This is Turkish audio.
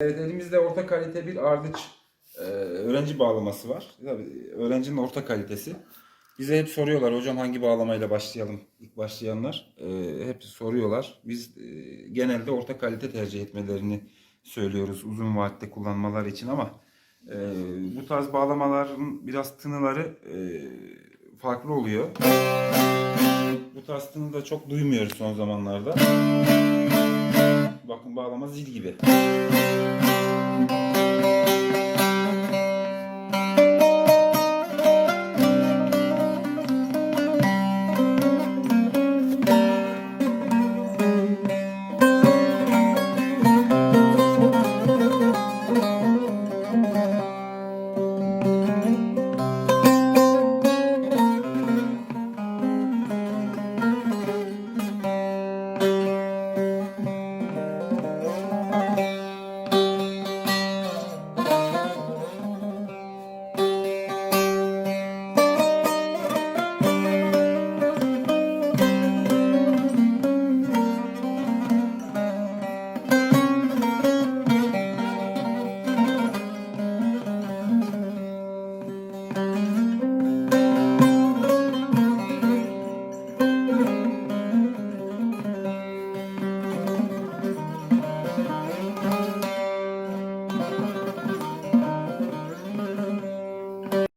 Evet, elimizde orta kalite bir ardıç öğrenci bağlaması var. Tabii öğrencinin orta kalitesi. Bize hep soruyorlar, hocam hangi bağlamayla başlayalım? İlk başlayanlar hep soruyorlar. Biz genelde orta kalite tercih etmelerini söylüyoruz uzun vadede kullanmalar için, ama bu tarz bağlamaların biraz tınıları farklı oluyor. Bu tarz tını da çok duymuyoruz son zamanlarda. Bakın bağlama zil gibi.